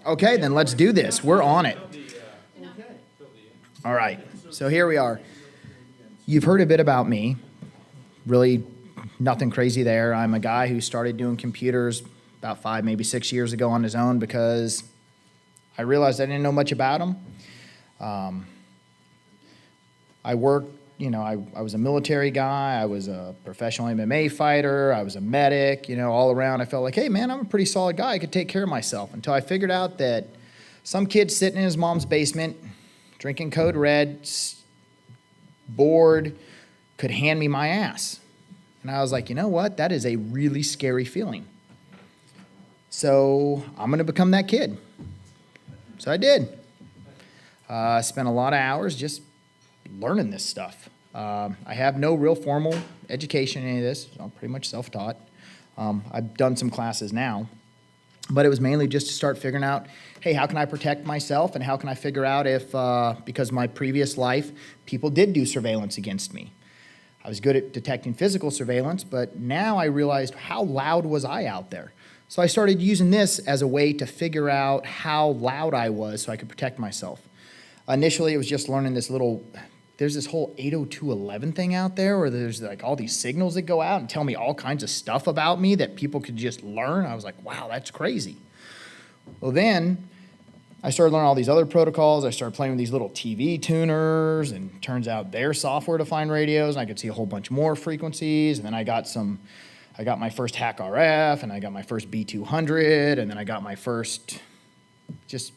Okay, then let's do this. We're on it. All right, so here we are. You've heard a bit about me. Really nothing crazy there. I'm a guy who started doing computers about 5, maybe 6 years ago on his own because I realized I didn't know much about them. I worked, I was a military guy. I was a professional MMA fighter. I was a medic, all around. I felt like, hey, man, I'm a pretty solid guy. I could take care of myself until I figured out that some kid sitting in his mom's basement, drinking Code Red, bored, could hand me my ass. And I was like, you know what? That is a really scary feeling. So I'm going to become that kid. So I did. I spent a lot of hours just learning this stuff. I have no real formal education in any of this. I'm pretty much self-taught. I've done some classes now. But it was mainly just to start figuring out, hey, how can I protect myself, and how can I figure out if, because my previous life, people did do surveillance against me. I was good at detecting physical surveillance, but now I realized how loud was I out there. So I started using this as a way to figure out how loud I was so I could protect myself. Initially, it was just learning this there's this whole 802.11 thing out there where there's like all these signals that go out and tell me all kinds of stuff about me that people could just learn. I was like, wow, that's crazy. Well, then I started learning all these other protocols. I started playing with these little TV tuners, and it turns out they're software-defined radios, and I could see a whole bunch more frequencies. And then I got my first hack RF, and I got my first B200, and then I got my first just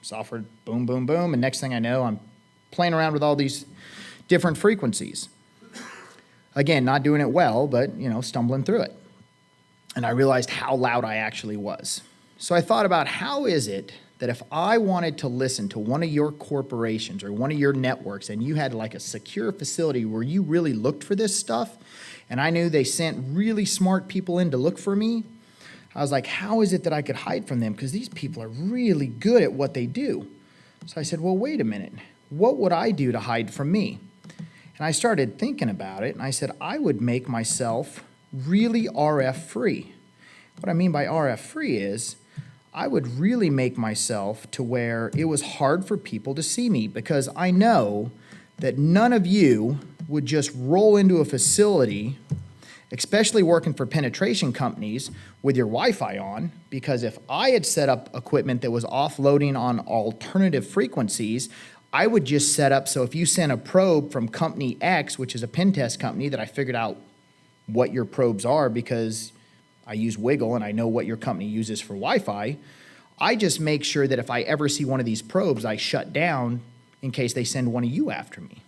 software, boom, boom, boom. And next thing I know, I'm playing around with all these different frequencies. Again, not doing it well, but, stumbling through it. And I realized how loud I actually was. So I thought about, how is it that if I wanted to listen to one of your corporations or one of your networks, and you had like a secure facility where you really looked for this stuff, and I knew they sent really smart people in to look for me, I was like, how is it that I could hide from them? Because these people are really good at what they do. So I said, well, wait a minute. What would I do to hide from me? And I started thinking about it, and I said, I would make myself really RF free. What I mean by RF free is I would really make myself to where it was hard for people to see me, because I know that none of you would just roll into a facility, especially working for penetration companies, with your Wi-Fi on, because if I had set up equipment that was offloading on alternative frequencies, I would just set up so if you sent a probe from company X, which is a pen test company that I figured out what your probes are because I use Wiggle and I know what your company uses for Wi-Fi, I just make sure that if I ever see one of these probes, I shut down in case they send one of you after me.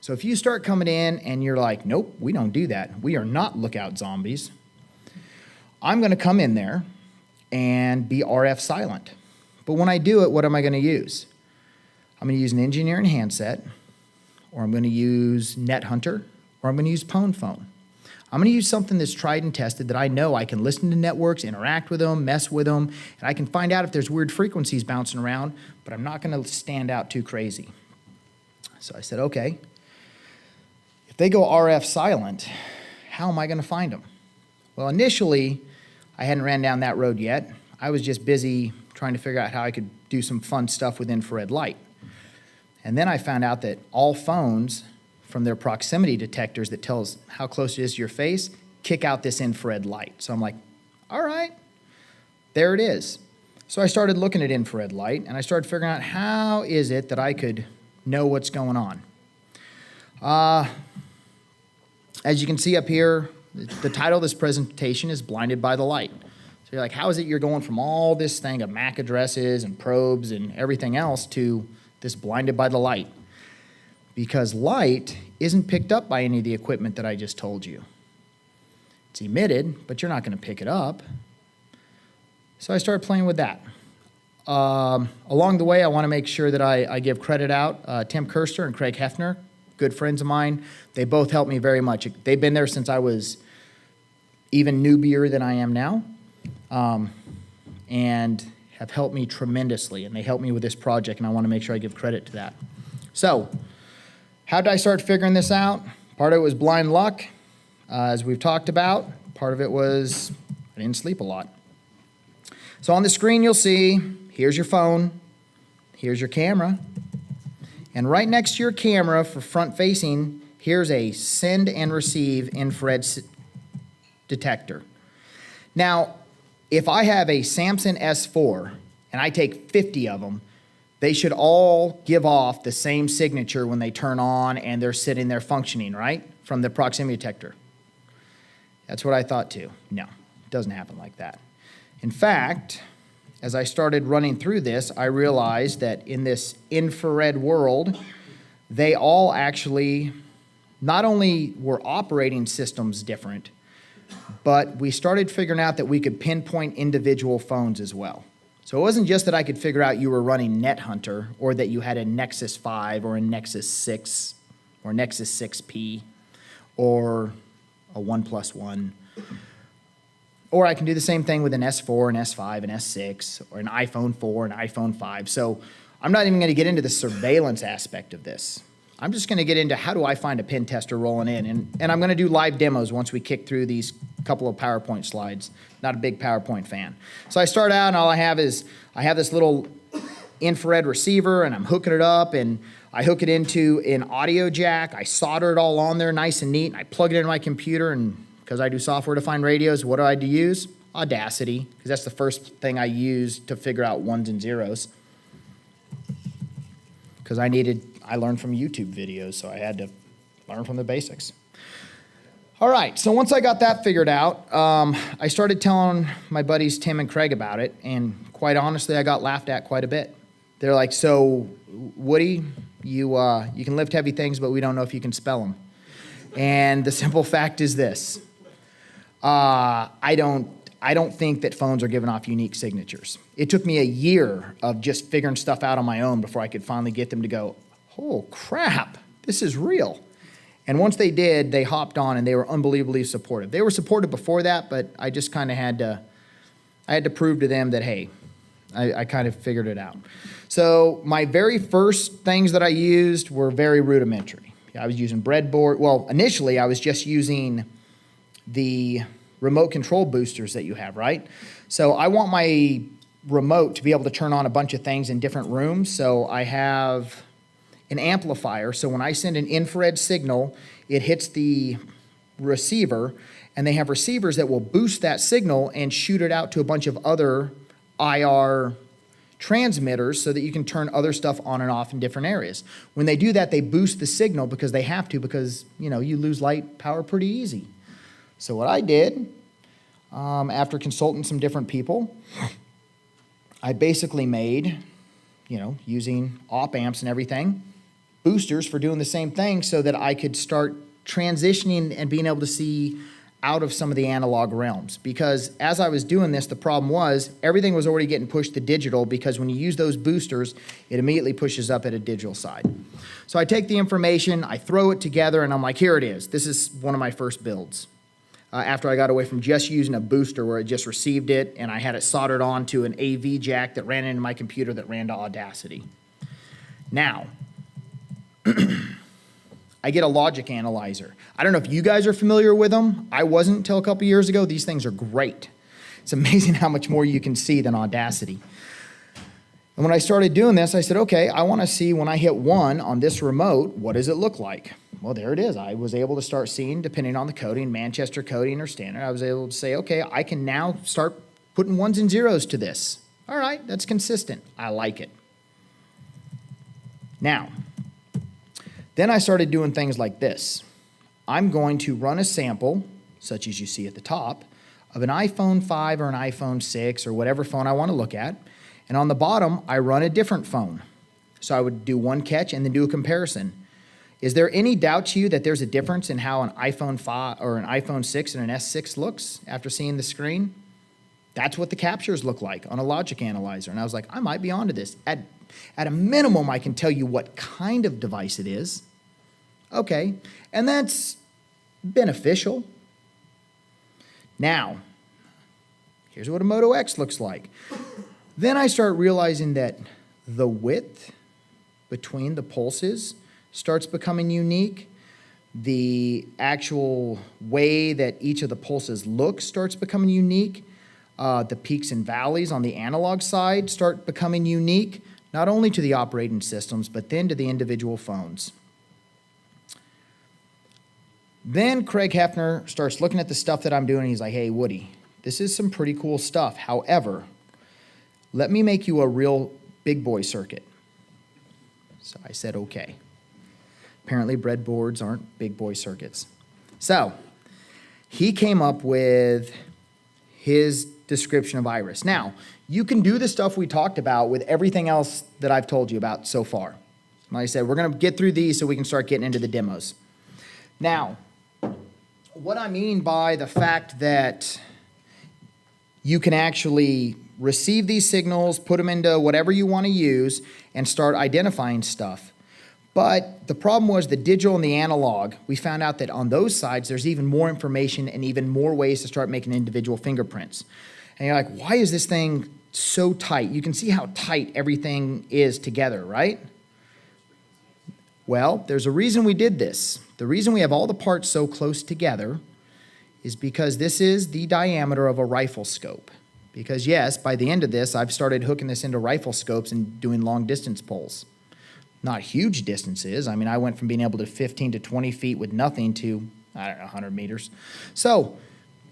So if you start coming in and you're like, nope, we don't do that. We are not lookout zombies. I'm going to come in there and be RF silent. But when I do it, what am I going to use? I'm going to use an engineering handset, or I'm going to use NetHunter, or I'm going to use PonePhone. I'm going to use something that's tried and tested that I know I can listen to networks, interact with them, mess with them, and I can find out if there's weird frequencies bouncing around, but I'm not going to stand out too crazy. So I said, okay, if they go RF silent, how am I going to find them? Well, initially, I hadn't ran down that road yet. I was just busy trying to figure out how I could do some fun stuff with infrared light. And then I found out that all phones, from their proximity detectors that tells how close it is to your face, kick out this infrared light. So I'm like, all right, there it is. So I started looking at infrared light, and I started figuring out how is it that I could know what's going on. As you can see up here, the title of this presentation is Blinded by the Light. So you're like, how is it you're going from all this thing of MAC addresses and probes and everything else to this blinded by the light? Because light isn't picked up by any of the equipment that I just told you. It's emitted, but you're not going to pick it up. So I started playing with that. Along the way, I want to make sure that I give credit out. Tim Kerster and Craig Hefner, good friends of mine, they both helped me very much. They've been there since I was even newbier than I am now, and have helped me tremendously, and they helped me with this project, and I want to make sure I give credit to that. So, how did I start figuring this out? Part of it was blind luck, as we've talked about. Part of it was I didn't sleep a lot. So on the screen you'll see, here's your phone, here's your camera, and right next to your camera for front facing, here's a send and receive infrared detector. Now, if I have a Samsung S4 and I take 50 of them, they should all give off the same signature when they turn on and they're sitting there functioning, right? From the proximity detector. That's what I thought too. No, it doesn't happen like that. In fact, as I started running through this, I realized that in this infrared world, they all actually not only were operating systems different, but we started figuring out that we could pinpoint individual phones as well. So it wasn't just that I could figure out you were running NetHunter or that you had a Nexus 5 or a Nexus 6 or Nexus 6P or a OnePlus One. Or I can do the same thing with an S4, an S5, an S6, or an iPhone 4, an iPhone 5. So I'm not even going to get into the surveillance aspect of this. I'm just going to get into how do I find a pen tester rolling in. And I'm going to do live demos once we kick through these couple of PowerPoint slides. Not a big PowerPoint fan. So I start out and all I have is I have this little infrared receiver and I'm hooking it up and I hook it into an audio jack. I solder it all on there nice and neat. And I plug it into my computer, and because I do software-defined radios, what do I use? Audacity, because that's the first thing I use to figure out ones and zeros. Because I learned from YouTube videos, so I had to learn from the basics. All right, so once I got that figured out, I started telling my buddies Tim and Craig about it, and quite honestly, I got laughed at quite a bit. They're like, so Woody, you can lift heavy things, but we don't know if you can spell them. And the simple fact is this. I don't think that phones are giving off unique signatures. It took me a year of just figuring stuff out on my own before I could finally get them to go, oh crap, this is real. And once they did, they hopped on and they were unbelievably supportive. They were supportive before that, but I just kind of had to prove to them that, hey, I kind of figured it out. So my very first things that I used were very rudimentary. I was using breadboard. Well, initially I was just using the remote control boosters that you have, right? So I want my remote to be able to turn on a bunch of things in different rooms. So I have an amplifier. So when I send an infrared signal, it hits the receiver, and they have receivers that will boost that signal and shoot it out to a bunch of other IR transmitters so that you can turn other stuff on and off in different areas. When they do that, they boost the signal because they have to, because you lose light power pretty easy. So what I did, after consulting some different people, I basically made, using op amps and everything, boosters for doing the same thing so that I could start transitioning and being able to see out of some of the analog realms. Because as I was doing this, the problem was everything was already getting pushed to digital, because when you use those boosters, it immediately pushes up at a digital side. So I take the information, I throw it together, and I'm like, here it is. This is one of my first builds. After I got away from just using a booster where it just received it, and I had it soldered on to an AV jack that ran into my computer that ran to Audacity. Now, I get a logic analyzer. I don't know if you guys are familiar with them. I wasn't until a couple years ago. These things are great. It's amazing how much more you can see than Audacity. And when I started doing this, I said, okay, I want to see when I hit 1 on this remote, what does it look like? Well, there it is. I was able to start seeing, depending on the coding, Manchester coding or standard, I was able to say, okay, I can now start putting ones and zeros to this. All right, that's consistent. I like it. Now, then I started doing things like this. I'm going to run a sample, such as you see at the top, of an iPhone 5 or an iPhone 6 or whatever phone I want to look at. And on the bottom, I run a different phone. So I would do one catch and then do a comparison. Is there any doubt to you that there's a difference in how an iPhone 5 or an iPhone 6 and an S6 looks after seeing the screen? That's what the captures look like on a logic analyzer. And I was like, I might be onto this. At a minimum, I can tell you what kind of device it is. Okay, and that's beneficial. Now, here's what a Moto X looks like. Then I start realizing that the width between the pulses starts becoming unique. The actual way that each of the pulses looks starts becoming unique. the peaks and valleys on the analog side start becoming unique, not only to the operating systems, but then to the individual phones. Then Craig Hefner starts looking at the stuff that I'm doing. He's like, hey, Woody, this is some pretty cool stuff. However, let me make you a real big boy circuit. So I said, okay. Apparently breadboards aren't big boy circuits. So he came up with his description of Iris. Now, you can do the stuff we talked about with everything else that I've told you about so far. Like I said, we're going to get through these so we can start getting into the demos. Now, what I mean by the fact that you can actually receive these signals, put them into whatever you want to use, and start identifying stuff. But the problem was the digital and the analog. We found out that on those sides, there's even more information and even more ways to start making individual fingerprints. And you're like, why is this thing so tight? You can see how tight everything is together, right? Well, there's a reason we did this. The reason we have all the parts so close together is because this is the diameter of a rifle scope. Because yes, by the end of this, I've started hooking this into rifle scopes and doing long distance pulls. Not huge distances. I mean, I went from being able to 15 to 20 feet with nothing to, I don't know, 100 meters. So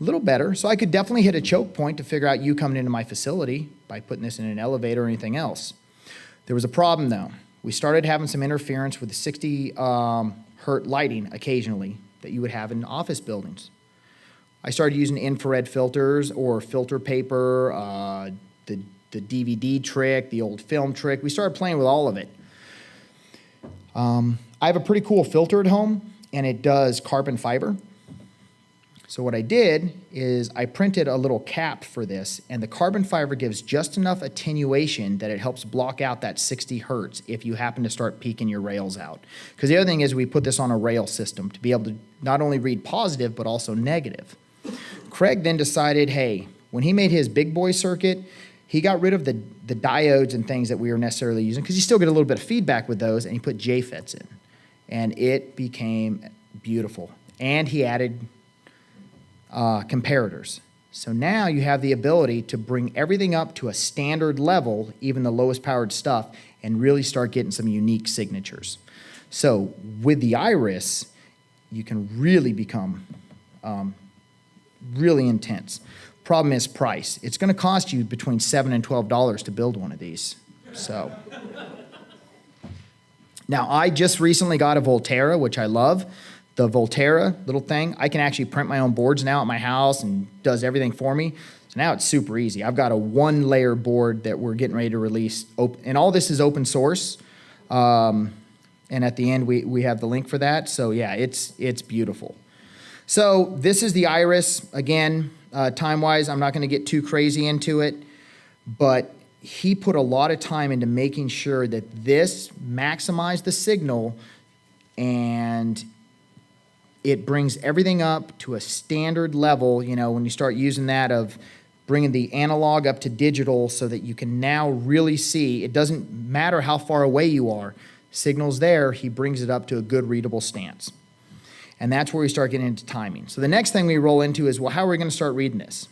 a little better. So I could definitely hit a choke point to figure out you coming into my facility by putting this in an elevator or anything else. There was a problem though. We started having some interference with the 60 hertz lighting occasionally that you would have in office buildings. I started using infrared filters or filter paper, the DVD trick, the old film trick. We started playing with all of it. I have a pretty cool filter at home, and it does carbon fiber. So what I did is I printed a little cap for this, and the carbon fiber gives just enough attenuation that it helps block out that 60 hertz if you happen to start peaking your rails out. Because the other thing is we put this on a rail system to be able to not only read positive, but also negative. Craig then decided, hey, when he made his big boy circuit, he got rid of the diodes and things that we were necessarily using, because you still get a little bit of feedback with those, and he put JFETs in. And it became beautiful. And he added comparators. So now you have the ability to bring everything up to a standard level, even the lowest powered stuff, and really start getting some unique signatures. So with the Iris, you can really become really intense. Problem is price. It's going to cost you between $7 and $12 to build one of these. So now I just recently got a Volterra, which I love. The Volterra little thing, I can actually print my own boards now at my house and does everything for me. So now it's super easy. I've got a 1-layer board that we're getting ready to release. And all this is open source. And at the end, we have the link for that. So yeah, it's beautiful. So this is the Iris. Again, time-wise, I'm not going to get too crazy into it. But he put a lot of time into making sure that this maximized the signal, and it brings everything up to a standard level, you know, when you start using that of bringing the analog up to digital so that you can now really see. It doesn't matter how far away you are. Signal's there, he brings it up to a good readable stance. And that's where we start getting into timing. So the next thing we roll into is, well, how are we going to start reading this?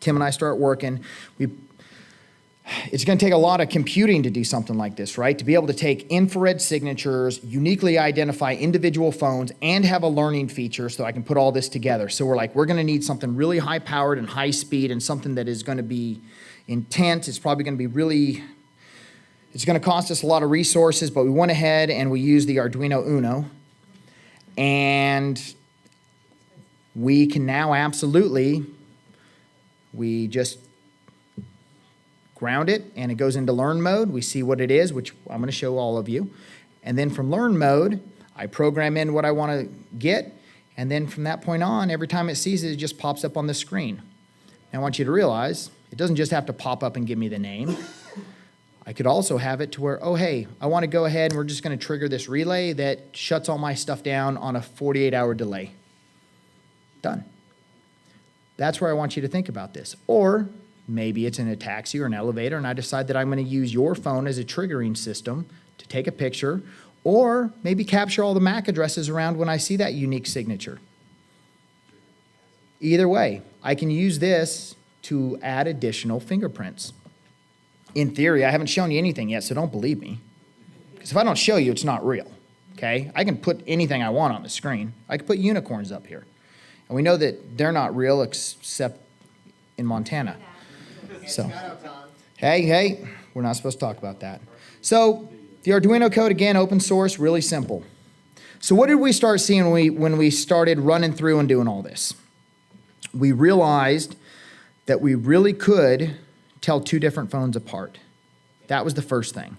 Tim and I start working. It's going to take a lot of computing to do something like this, right? To be able to take infrared signatures, uniquely identify individual phones, and have a learning feature so I can put all this together. So we're going to need something really high powered and high speed, and something that is going to be intense. It's probably going to be it's going to cost us a lot of resources, but we went ahead and we used the Arduino Uno. And we can now absolutely, we just ground it and it goes into learn mode. We see what it is, which I'm going to show all of you. And then from learn mode, I program in what I want to get. And then from that point on, every time it sees it, it just pops up on the screen. Now I want you to realize it doesn't just have to pop up and give me the name. I could also have it to where, oh, hey, I want to go ahead and we're just going to trigger this relay that shuts all my stuff down on a 48-hour delay. Done. That's where I want you to think about this. Or maybe it's in a taxi or an elevator, and I decide that I'm going to use your phone as a triggering system to take a picture, or maybe capture all the MAC addresses around when I see that unique signature. Either way, I can use this to add additional fingerprints. In theory, I haven't shown you anything yet, so don't believe me. Because if I don't show you, it's not real, okay? I can put anything I want on the screen. I can put unicorns up here. And we know that they're not real except in Montana. So, hey, we're not supposed to talk about that. So, the Arduino code, again, open source, really simple. So what did we start seeing when we started running through and doing all this? We realized that we really could tell two different phones apart. That was the first thing.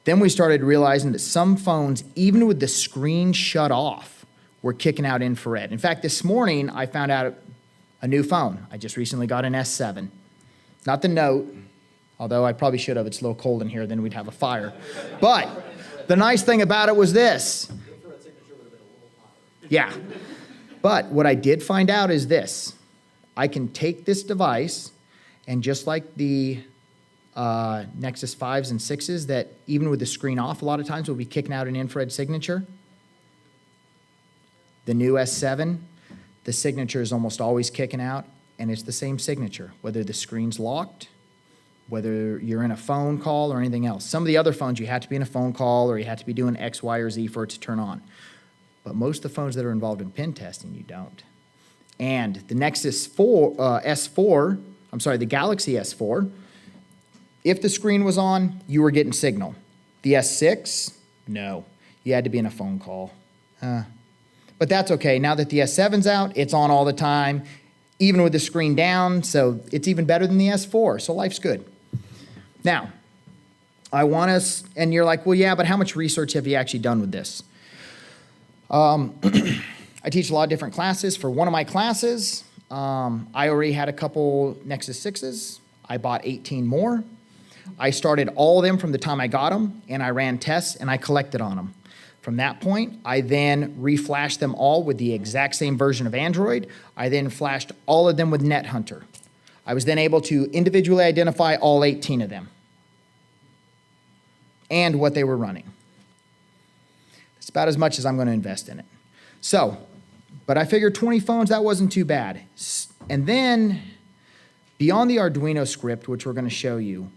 Then we started realizing that some phones, even with the screen shut off, were kicking out infrared. In fact, this morning I found out a new phone. I just recently got an S7. Not the Note, although I probably should have. It's a little cold in here, then we'd have a fire. But the nice thing about it was this. Yeah. But what I did find out is this. I can take this device and just like the Nexus 5s and 6s that even with the screen off a lot of times will be kicking out an infrared signature, the new S7, the signature is almost always kicking out and it's the same signature, whether the screen's locked, whether you're in a phone call or anything else. Some of the other phones you have to be in a phone call or you have to be doing X, Y, or Z for it to turn on. But most of the phones that are involved in pen testing, you don't. And the Nexus 4, the Galaxy S4, if the screen was on, you were getting signal. The S6, no. You had to be in a phone call. But that's okay. Now that the S7's out, it's on all the time, even with the screen down, so it's even better than the S4, so life's good. Now, I want us, and you're like, well, yeah, but how much research have you actually done with this? I teach a lot of different classes. For one of my classes, I already had a couple Nexus 6s. I bought 18 more. I started all of them from the time I got them, and I ran tests, and I collected on them. From that point, I then reflashed them all with the exact same version of Android. I then flashed all of them with NetHunter. I was then able to individually identify all 18 of them and what they were running. It's about as much as I'm going to invest in it. So, but I figured 20 phones, that wasn't too bad. And then, beyond the Arduino script, which we're going to show you,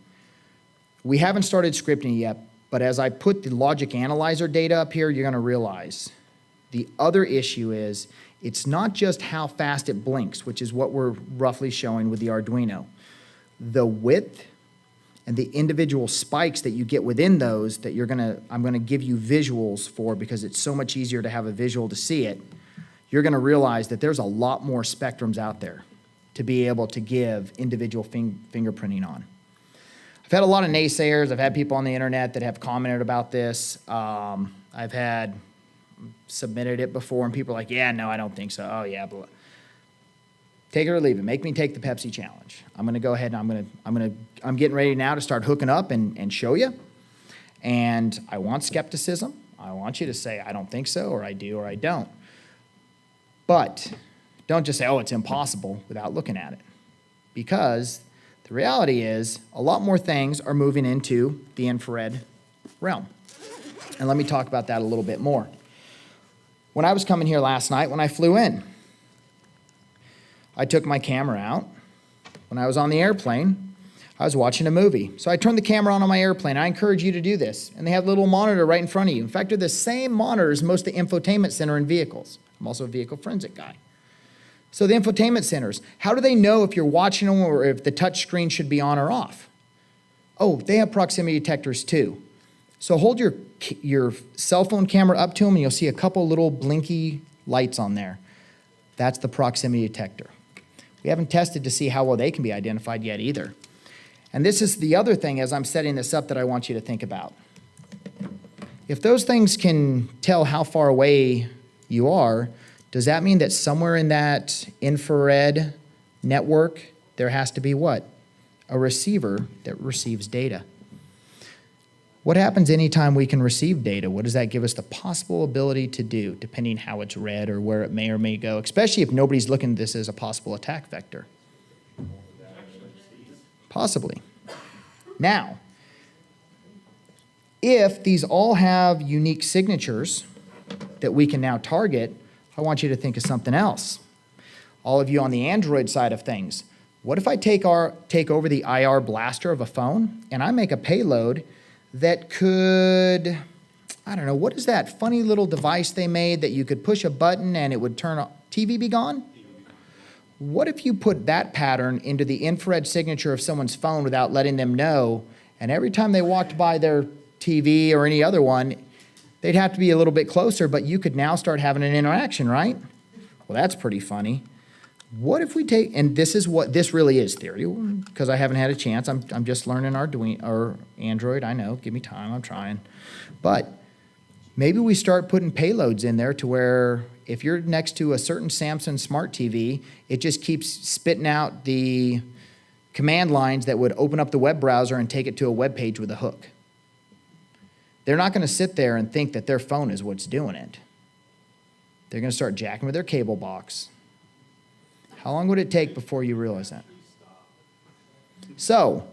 we haven't started scripting yet, but as I put the logic analyzer data up here, you're going to realize the other issue is it's not just how fast it blinks, which is what we're roughly showing with the Arduino. The width and the individual spikes that you get within those that I'm gonna give you visuals for because it's so much easier to have a visual to see it, you're gonna realize that there's a lot more spectrums out there to be able to give individual fingerprinting on. I've had a lot of naysayers. I've had people on the internet that have commented about this. I've had submitted it before and people are like, yeah, no, I don't think so. Oh yeah, but take it or leave it. Make me take the Pepsi challenge. I'm going to go ahead and I'm getting ready now to start hooking up and show you. And I want skepticism. I want you to say, I don't think so, or I do, or I don't. But don't just say, oh, it's impossible without looking at it. Because the reality is a lot more things are moving into the infrared realm. And let me talk about that a little bit more. When I was coming here last night, when I flew in, I took my camera out. When I was on the airplane, I was watching a movie. So I turned the camera on my airplane. I encourage you to do this. And they have a little monitor right in front of you. In fact, they're the same monitor as most of the infotainment center in vehicles. I'm also a vehicle forensic guy. So the infotainment centers, how do they know if you're watching them or if the touch screen should be on or off? Oh, they have proximity detectors too. So hold your cell phone camera up to them and you'll see a couple little blinky lights on there. That's the proximity detector. We haven't tested to see how well they can be identified yet either. And this is the other thing as I'm setting this up that I want you to think about. If those things can tell how far away you are, does that mean that somewhere in that infrared network there has to be what? A receiver that receives data. What happens anytime we can receive data? What does that give us the possible ability to do, depending how it's read or where it may or may go, especially if nobody's looking at this as a possible attack vector? Possibly. Now, if these all have unique signatures that we can now target, I want you to think of something else. All of you on the Android side of things, What if I take over the IR blaster of a phone and I make a payload that could, I don't know, what is that funny little device they made that you could push a button and it would turn on, TV be gone? What if you put that pattern into the infrared signature of someone's phone without letting them know, and every time they walked by their TV or any other one, they'd have to be a little bit closer, but you could now start having an interaction, right? Well, that's pretty funny. What if we take, and this really is theory, because I haven't had a chance. I'm just learning Arduino or Android. I know, give me time, I'm trying. But maybe we start putting payloads in there to where if you're next to a certain Samsung smart TV, it just keeps spitting out the command lines that would open up the web browser and take it to a web page with a hook. They're not going to sit there and think that their phone is what's doing it. They're going to start jacking with their cable box. How long would it take before you realize that? So,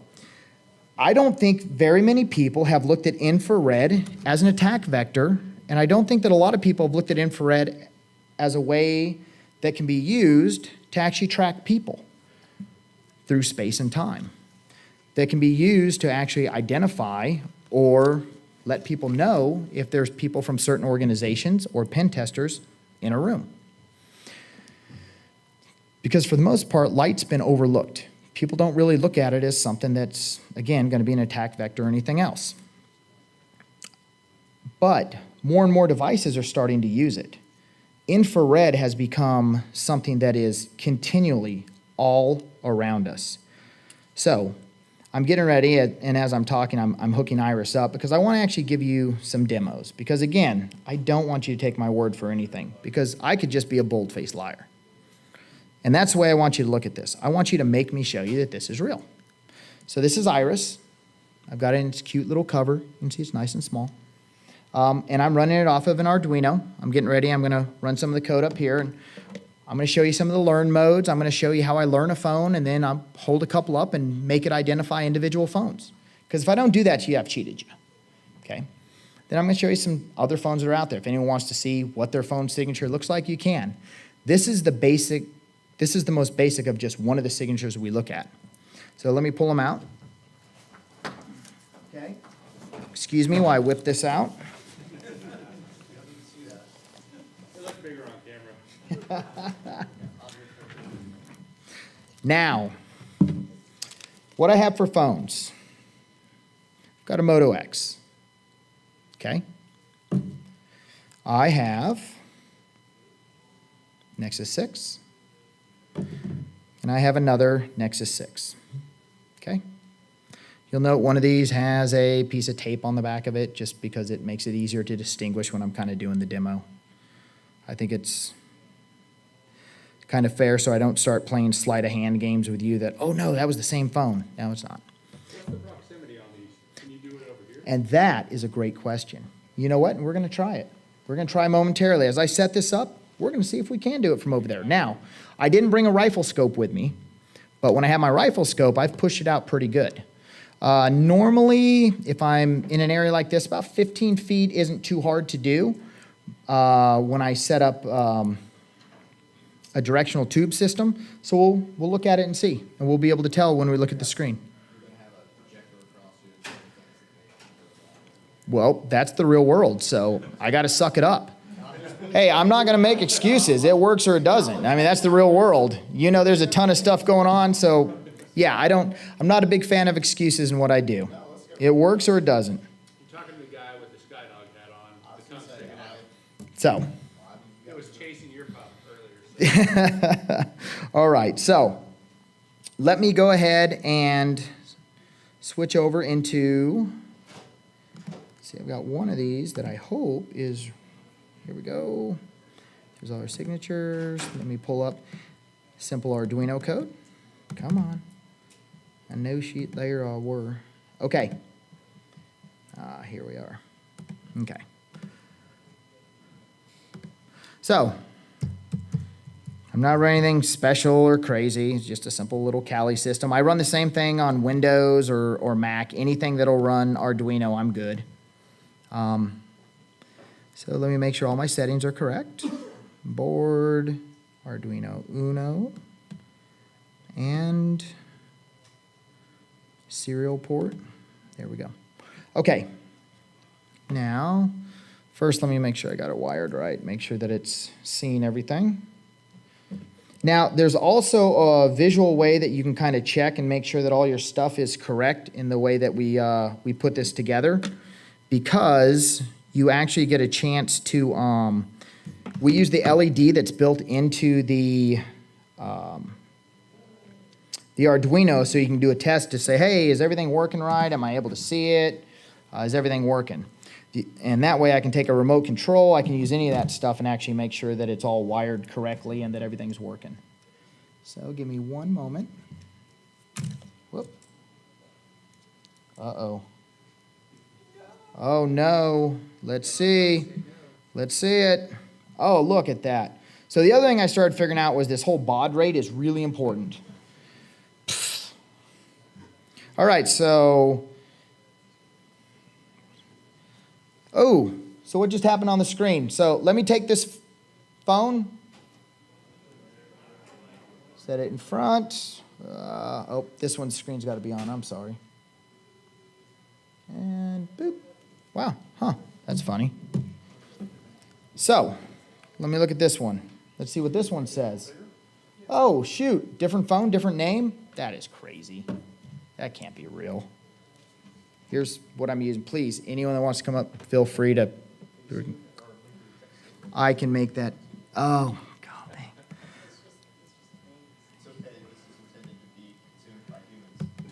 I don't think very many people have looked at infrared as an attack vector, and I don't think that a lot of people have looked at infrared as a way that can be used to actually track people through space and time. That can be used to actually identify or let people know if there's people from certain organizations or pen testers in a room. Because for the most part, light's been overlooked. People don't really look at it as something that's, again, going to be an attack vector or anything else. But more and more devices are starting to use it. Infrared has become something that is continually all around us. So I'm getting ready, and as I'm talking, I'm hooking Iris up because I want to actually give you some demos. Because again, I don't want you to take my word for anything, because I could just be a bold-faced liar. And that's the way I want you to look at this. I want you to make me show you that this is real. So this is Iris. I've got it in its cute little cover. You can see it's nice and small. And I'm running it off of an Arduino. I'm getting ready. I'm going to run some of the code up here. And I'm going to show you some of the learn modes. I'm going to show you how I learn a phone, and then I'll hold a couple up and make it identify individual phones. Because if I don't do that to you, I've cheated you. Okay? Then I'm going to show you some other phones that are out there. If anyone wants to see what their phone signature looks like, you can. This is the most basic of just one of the signatures we look at. So let me pull them out. Okay. Excuse me while I whip this out. It looks bigger on camera. Now, what I have for phones. I've got a Moto X. Okay. I have Nexus 6. And I have another Nexus 6. Okay? You'll note one of these has a piece of tape on the back of it just because it makes it easier to distinguish when I'm kind of doing the demo. I think it's kind of fair so I don't start playing sleight of hand games with you that, oh no, that was the same phone. No, it's not. What's the proximity on these? Can you do it over here? And that is a great question. You know what? We're going to try it. We're going to try momentarily. As I set this up, we're going to see if we can do it from over there. Now, I didn't bring a rifle scope with me, but when I have my rifle scope, I've pushed it out pretty good. Normally, if I'm in an area like this, about 15 feet isn't too hard to do when I set up a directional tube system. So we'll look at it and see, and we'll be able to tell when we look at the screen. Well, that's the real world, so I got to suck it up. Hey, I'm not going to make excuses. It works or it doesn't. I mean, that's the real world. You know, there's a ton of stuff going on, so yeah, I'm not a big fan of excuses in what I do. It works or it doesn't. You're talking to the guy with the SkyDog hat on. The tongue sticking out. So. It was chasing your pup earlier. All right, so let me go ahead and switch over into, see, I've got one of these that I hope is, here we go. There's all our signatures. Let me pull up simple Arduino code. Come on. I know there were. Okay. Here we are. Okay. So, I'm not running anything special or crazy. It's just a simple little Kali system. I run the same thing on Windows or Mac. Anything that'll run Arduino, I'm good. So let me make sure all my settings are correct. Board, Arduino Uno, And serial port. There we go. Okay. Now, first let me make sure I got it wired right. Make sure that it's seeing everything. Now, there's also a visual way that you can kind of check and make sure that all your stuff is correct in the way that we put this together, because you actually get a chance to, we use the LED that's built into the Arduino, so you can do a test to say, hey, is everything working right? Am I able to see it? Is everything working? And that way I can take a remote control, I can use any of that stuff and actually make sure that it's all wired correctly and that everything's working. So give me one moment. Whoop. Uh-oh. Oh no, let's see. Let's see it. Oh, look at that. So the other thing I started figuring out was this whole baud rate is really important. All right, so, oh, so what just happened on the screen? So let me take this phone, set it in front. Oh, this one's screen's got to be on, I'm sorry. And boop. Wow, huh, that's funny. So, let me look at this one. Let's see what this one says. Oh, shoot, different phone, different name? That is crazy. That can't be real. Here's what I'm using. Please, anyone that wants to come up, feel free to. I can make that. Oh, golly.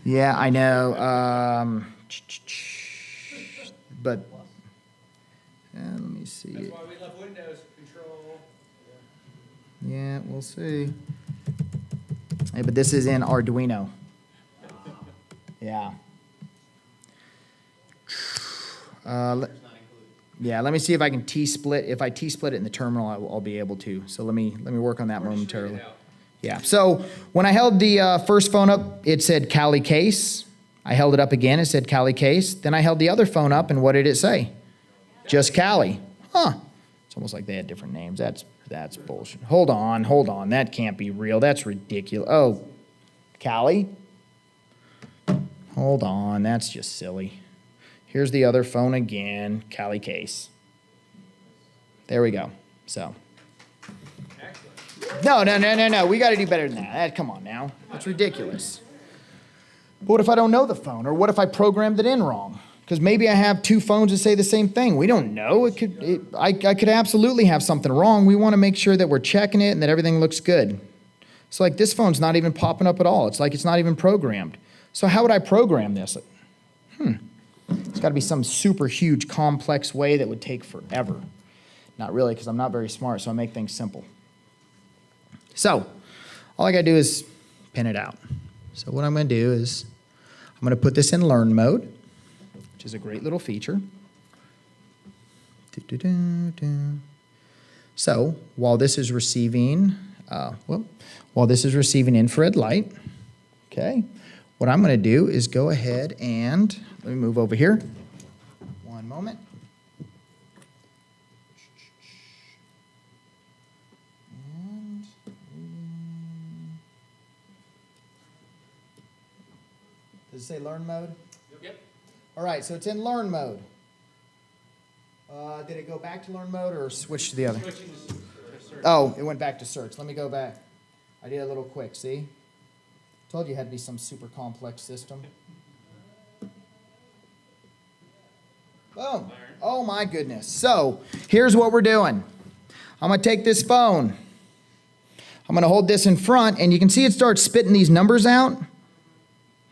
Yeah, I know. But let me see. That's why we love Windows Control. Yeah, we'll see. Hey, but this is in Arduino. Yeah. Yeah, let me see if I can T-split. If I T-split it in the terminal, I'll be able to. So let me work on that momentarily. Yeah, so when I held the first phone up, it said Cali Case. I held it up again, it said Cali Case. Then I held the other phone up, and what did it say? Just Cali. Huh. It's almost like they had different names. That's bullshit. Hold on. That can't be real. That's ridiculous. Oh, Cali? Hold on, that's just silly. Here's the other phone again, Cali Case. There we go. So. No. We got to do better than that. Come on now. That's ridiculous. But what if I don't know the phone? Or what if I programmed it in wrong? Because maybe I have two phones that say the same thing. We don't know. I could absolutely have something wrong. We want to make sure that we're checking it and that everything looks good. It's like this phone's not even popping up at all. It's like it's not even programmed. So how would I program this? It's got to be some super huge complex way that would take forever. Not really, because I'm not very smart, so I make things simple. So all I got to do is pin it out. So what I'm going to do is I'm going to put this in learn mode, which is a great little feature. So while this is receiving, infrared light, okay, what I'm going to do is go ahead and, let me move over here. One moment. And does it say learn mode? Yep. All right, so it's in learn mode. Did it go back to learn mode or switch to the other? Switching to search. Oh, it went back to search. Let me go back. I did it a little quick, see? Told you it had to be some super complex system. Boom. Oh my goodness. So here's what we're doing. I'm going to take this phone. I'm going to hold this in front, and you can see it starts spitting these numbers out.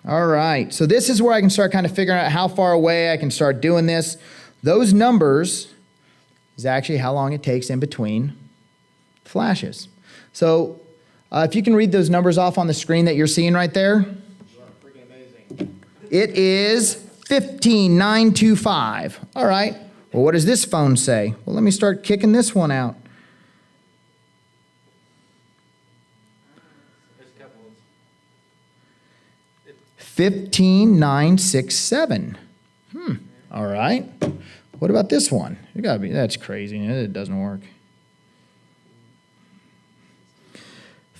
All right. So this is where I can start kind of figuring out how far away I can start doing this. Those numbers is actually how long it takes in between flashes. So if you can read those numbers off on the screen that you're seeing right there. Freaking amazing. It is 15925. All right. Well, what does this phone say? Well, let me start kicking this one out. There's a couple. 15967. All right. What about this one? It gotta be, that's crazy. It doesn't work.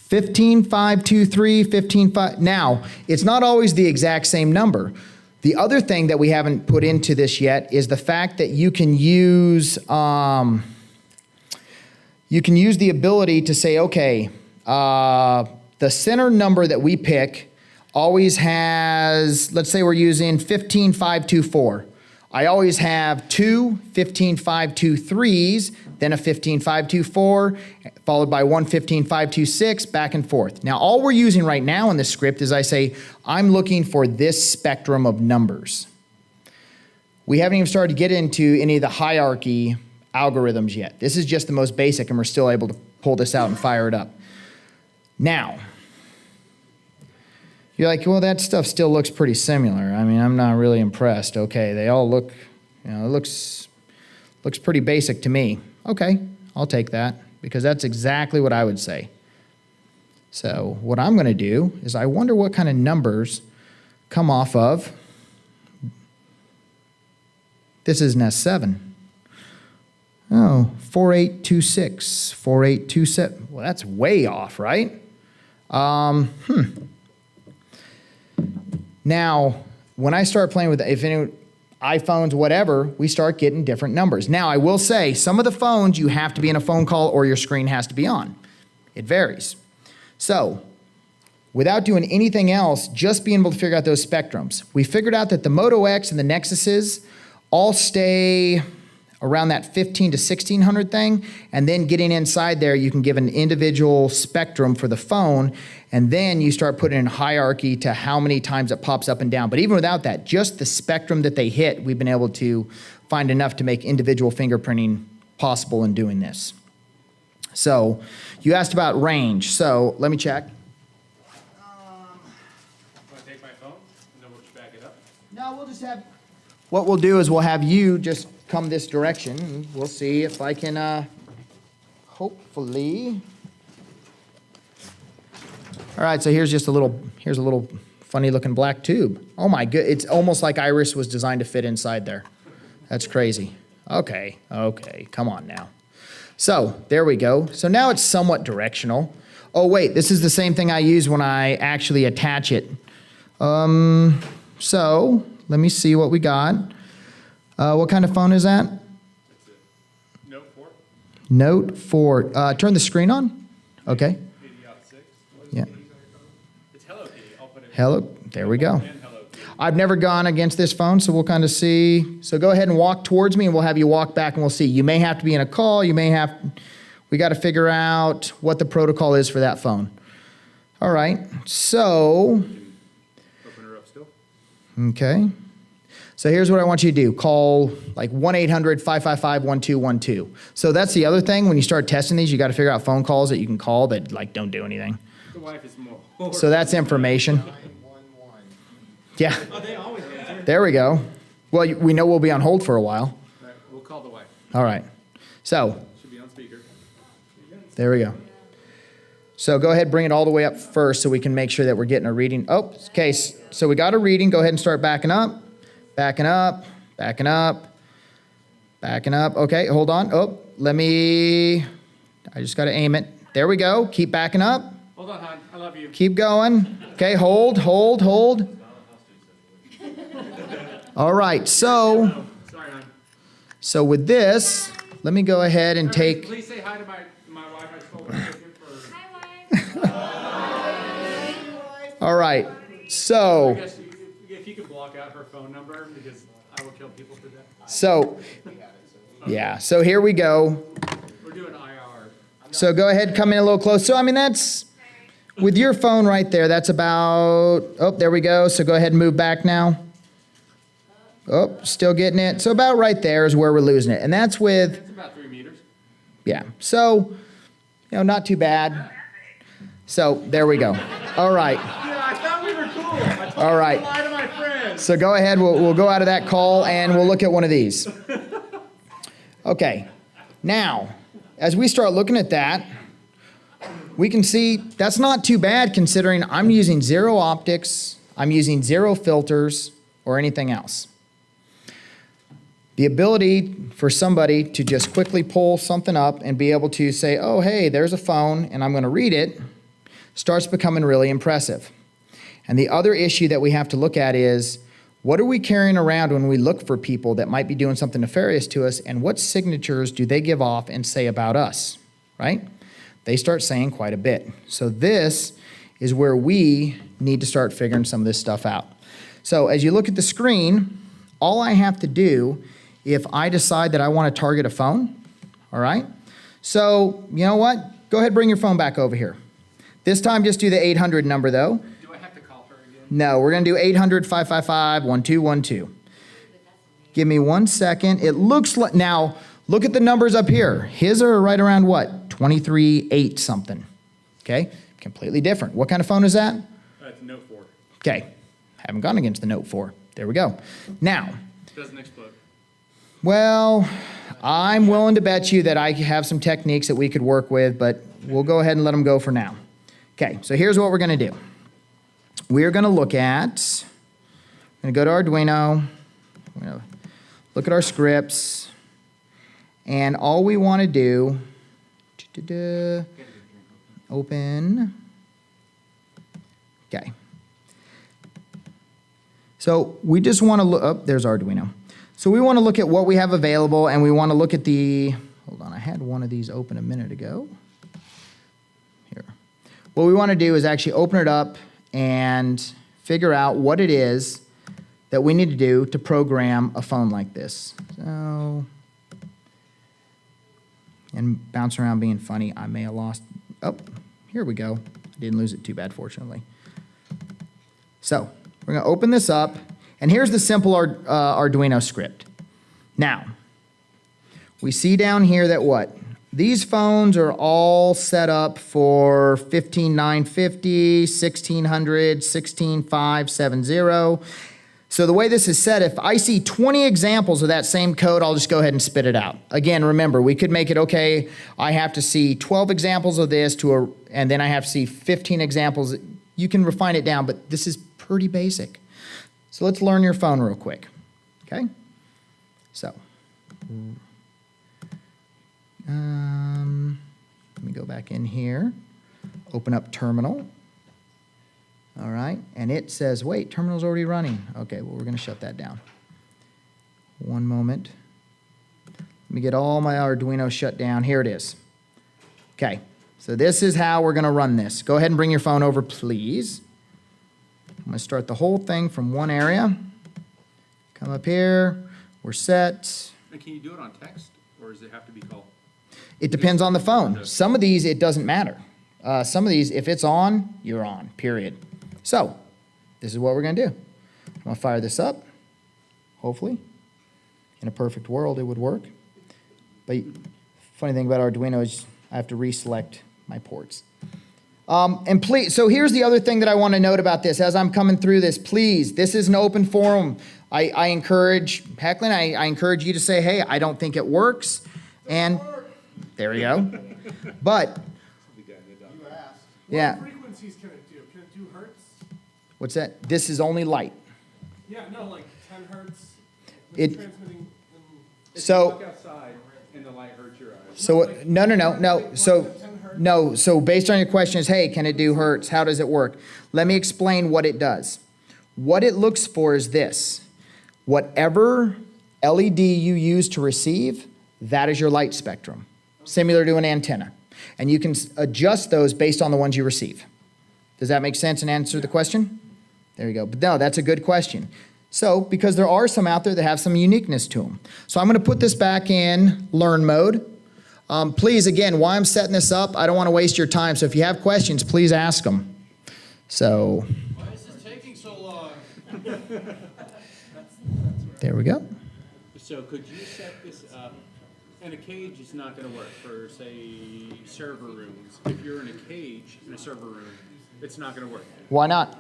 15523, 155. Now, it's not always the exact same number. The other thing that we haven't put into this yet is the fact that you can use the ability to say, okay, the center number that we pick always has, let's say we're using 15524. I always have two 15523s, then a 15524, followed by one 15526, back and forth. Now, all we're using right now in this script is I say, I'm looking for this spectrum of numbers. We haven't even started to get into any of the hierarchy algorithms yet. This is just the most basic, and we're still able to pull this out and fire it up. Now, you're like, well, that stuff still looks pretty similar. I mean, I'm not really impressed. Okay, they all look, it looks pretty basic to me. Okay, I'll take that, because that's exactly what I would say. So what I'm going to do is I wonder what kind of numbers come off of. This is an S7. Oh, 4826, 4827. Well, that's way off, right? Now, when I start playing with, if any iPhones, whatever, we start getting different numbers. Now, I will say, some of the phones, you have to be in a phone call or your screen has to be on. It varies. So, without doing anything else, just being able to figure out those spectrums. We figured out that the Moto X and the Nexuses all stay around that 15 to 1600 thing, and then getting inside there, you can give an individual spectrum for the phone, and then you start putting in hierarchy to how many times it pops up and down. But even without that, just the spectrum that they hit, we've been able to find enough to make individual fingerprinting possible in doing this. So you asked about range, so let me check. Want to take my phone, and then we'll just back it up? No, we'll just have, what we'll do is we'll have you just come this direction, and we'll see if I can, hopefully. All right, so here's a little funny looking black tube. Oh my good, it's almost like Iris was designed to fit inside there. That's crazy. Okay, come on now. So there we go. So now it's somewhat directional. Oh wait, this is the same thing I use when I actually attach it. So let me see what we got. What kind of phone is that? That's it. Note 4. Note 4. Turn the screen on. Okay. 80.6. Yeah. It's Hello Kitty. I'll put it. Hello. There we go. And Hello Kitty. I've never gone against this phone, so we'll kind of see. So go ahead and walk towards me, and we'll have you walk back, and we'll see. You may have to be in a call. You may have. We got to figure out what the protocol is for that phone. All right. So. Open her up still. Okay. So here's what I want you to do. Call like 1-800-555-1212. So that's the other thing. When you start testing these, you got to figure out phone calls that you can call that like don't do anything. The wife is more. So that's information. 911. Yeah. Oh, they always answer. There we go. Well, we know we'll be on hold for a while. All right, we'll call the wife. All right. So Should be on speaker. there we go. So go ahead, bring it all the way up first so we can make sure that we're getting a reading. Oh, okay. So we got a reading. Go ahead and start backing up. Backing up, backing up, backing up. Okay, hold on. Oh, I just got to aim it. There we go. Keep backing up. Hold on, hon. I love you. Keep going. Okay, hold. All right, so Sorry, hon. with this, let me go ahead and take, Please say hi to my wife. I stole a picture for. Hi, wife. all right, I so, guess if you could block out her phone number, because I will kill people for that. yeah, so here we go. We're doing IR. So go ahead, come in a little close. So, I mean, that's, with your phone right there, that's about, oh, there we go. So go ahead and move back now. Oh, still getting it. So about right there is where we're losing it. And that's with, It's about 3 meters. yeah. So, not too bad. So there we go. All right. Yeah, I thought we were cool. I told All right. you to lie to my friends. So go ahead. We'll go out of that call and we'll look at one of these. Okay. Now, as we start looking at that, we can see that's not too bad considering I'm using 0 optics, I'm using 0 filters, or anything else. The ability for somebody to just quickly pull something up and be able to say, oh, hey, there's a phone, and I'm going to read it. starts becoming really impressive. And the other issue that we have to look at is, what are we carrying around when we look for people that might be doing something nefarious to us, and what signatures do they give off and say about us, right? They start saying quite a bit. So this is where we need to start figuring some of this stuff out. So as you look at the screen, all I have to do, if I decide that I want to target a phone, all right? So you know what? Go ahead, bring your phone back over here. This time just do the 800 number though. Do I have to call her again? No, we're going to do 800-555-1212. Give me 1 second. It looks like, now look at the numbers up here. His are right around what? 23.8 something. Okay, completely different. What kind of phone is that? It's a Note 4. Okay, haven't gone against the Note 4. There we go. Now, Doesn't explode. well, I'm willing to bet you that I have some techniques that we could work with, but we'll go ahead and let them go for now. Okay, so here's what we're going to do. We're going to look at, I'm going to go to Arduino, we're going to look at our scripts, and all we want to do, open, okay. So we just want to look, oh, there's Arduino. So we want to look at what we have available, and we want to look at the, hold on, I had one of these open a minute ago. Here. What we want to do is actually open it up and figure out what it is that we need to do to program a phone like this. So, and bounce around being funny, I may have lost, oh, here we go. I didn't lose it too bad, fortunately. So, we're going to open this up, and here's the simple Arduino script. Now, we see down here that what? These phones are all set up for 15950, 1600, 16570. So the way this is set, if I see 20 examples of that same code, I'll just go ahead and spit it out. Again, remember, we could make it, okay, I have to see 12 examples of this and then I have to see 15 examples. You can refine it down, but this is pretty basic. So let's learn your phone real quick, okay? So, let me go back in here, open up terminal. All right, and it says, wait, terminal's already running. Okay, well, we're gonna shut that down. One moment. Let me get all my Arduino shut down. Here it is. Okay, so this is how we're gonna run this. Go ahead and bring your phone over, please. I'm gonna start the whole thing from one area. Come up here, we're set. And can you do it on text, or does it have to be called? It depends on the phone. Some of these, it doesn't matter. Some of these, if it's on, you're on, period. So, this is what we're going to do. I'm going to fire this up, hopefully. In a perfect world, it would work. But funny thing about Arduino is I have to reselect my ports. And please, so here's the other thing that I want to note about this. As I'm coming through this, please, this is an open forum. I encourage, Hecklin, I encourage you to say, hey, I don't think it works. And there we go. But, yeah. What frequencies can it do? Can it do hertz? What's that? This is only light. Yeah, no, like 10 hertz. It- Transmitting. So, Look outside and the light hurts your eyes. so, no. So based on your question is, hey, can it do hertz? How does it work? Let me explain what it does. What it looks for is this. Whatever LED you use to receive, that is your light spectrum, similar to an antenna. And you can adjust those based on the ones you receive. Does that make sense and answer the question? There you go. But no, that's a good question. So, because there are some out there that have some uniqueness to them. So I'm going to put this back in learn mode. Please, again, while I'm setting this up, I don't want to waste your time. So if you have questions, please ask them. So. Why is this taking so long? There we go. So could you set this up, and a cage is not going to work for, say, server rooms. If you're in a cage in a server room, it's not going to work. Why not?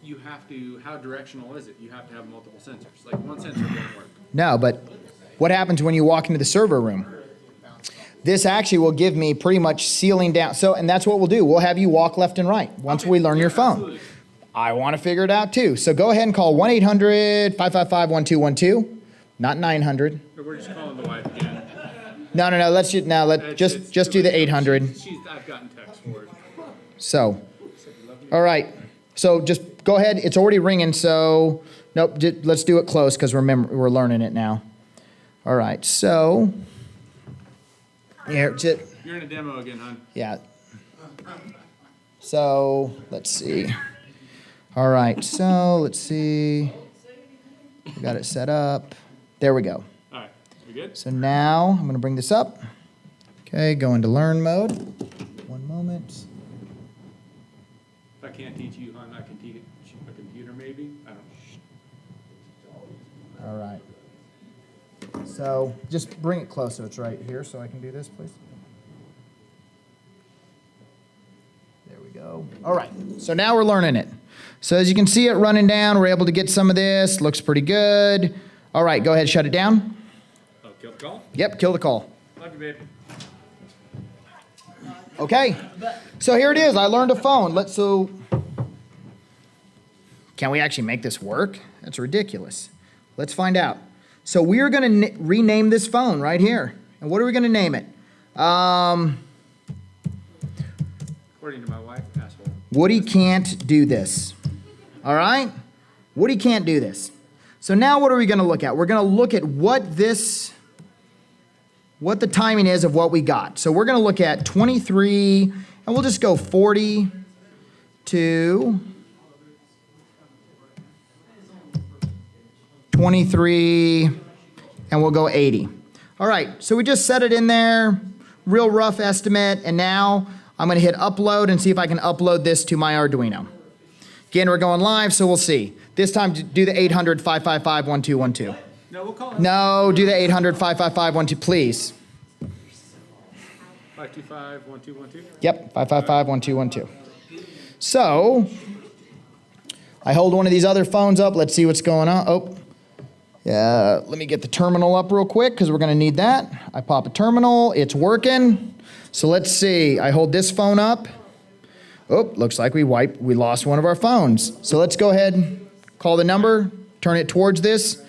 You have to, how directional is it? You have to have multiple sensors. Like one sensor won't work. No, but what happens when you walk into the server room? This actually will give me pretty much ceiling down. So, and that's what we'll do. We'll have you walk left and right once we learn your phone. Absolutely. I want to figure it out too. So go ahead and call 1-800-555-1212, not 900. Or we're just calling the wife again. No. Let's just do the 800. I've gotten text for it. So, all right. So just go ahead. It's already ringing, so nope, let's do it close because we're learning it now. All right, so here, You're in a demo again, hon. yeah. So let's see. All right, so let's see. We got it set up. There we go. All right, we good? So now I'm going to bring this up. Okay, go into learn mode. One moment. If I can't teach you, hon, I can teach a computer maybe. I don't. All right. So just bring it close so it's right here so I can do this, please. There we go. All right. So now we're learning it. So as you can see it running down, we're able to get some of this. Looks pretty good. All right, go ahead, shut it down. Oh, kill the call? Yep, kill the call. Love you, babe. Okay. So here it is. I learned a phone. Can we actually make this work? That's ridiculous. Let's find out. So we are going to rename this phone right here. And what are we going to name it? According to my wife, asshole. Woody can't do this. All right? Woody can't do this. So now what are we going to look at? We're going to look at what the timing is of what we got. So we're going to look at 23, and we'll just go 40 to 23, and we'll go 80. All right, so we just set it in there, real rough estimate, and now I'm going to hit upload and see if I can upload this to my Arduino. Again, we're going live, so we'll see. This time, do the 800-555-1212. No, we'll call it. No, do the 800-555-12, please. 525-1212. Yep, 555-1212. So, I hold one of these other phones up. Let's see what's going on. Oh, yeah, let me get the terminal up real quick because we're going to need that. I pop a terminal. It's working. So let's see. I hold this phone up. Oh, looks like we lost one of our phones. So let's go ahead, call the number, turn it towards this.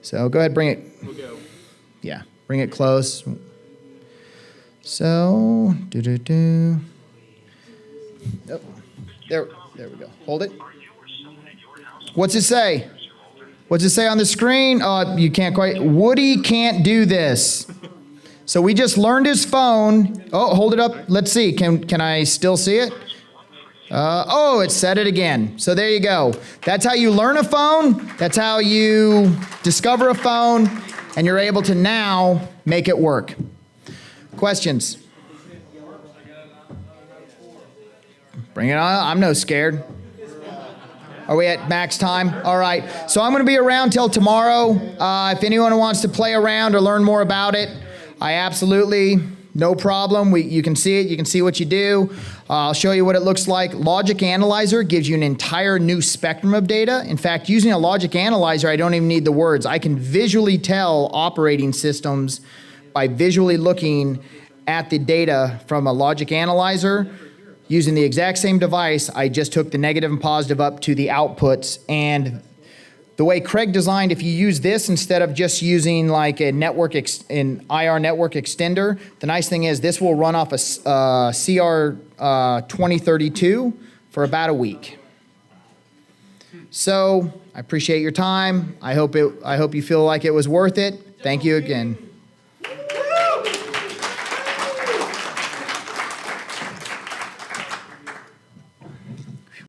So go ahead, bring it. We'll go. Yeah, bring it close. So, Oh, there we go. Hold it. What's it say? What's it say on the screen? Oh, you can't quite. Woody can't do this. So we just learned his phone. Oh, hold it up. Let's see. Can I still see it? Oh, it said it again. So there you go. That's how you learn a phone. That's how you discover a phone. And you're able to now make it work. Questions? Bring it on. I'm no scared. Are we at max time? All right. So I'm going to be around till tomorrow. If anyone wants to play around or learn more about it, I absolutely, no problem. You can see it. You can see what you do. I'll show you what it looks like. Logic Analyzer gives you an entire new spectrum of data. In fact, using a Logic Analyzer, I don't even need the words. I can visually tell operating systems by visually looking at the data from a Logic Analyzer. Using the exact same device, I just took the negative and positive up to the outputs. And the way Craig designed, if you use this instead of just using like an IR network extender, the nice thing is this will run off a CR 2032 for about a week. So I appreciate your time. I hope you feel like it was worth it. Thank you again.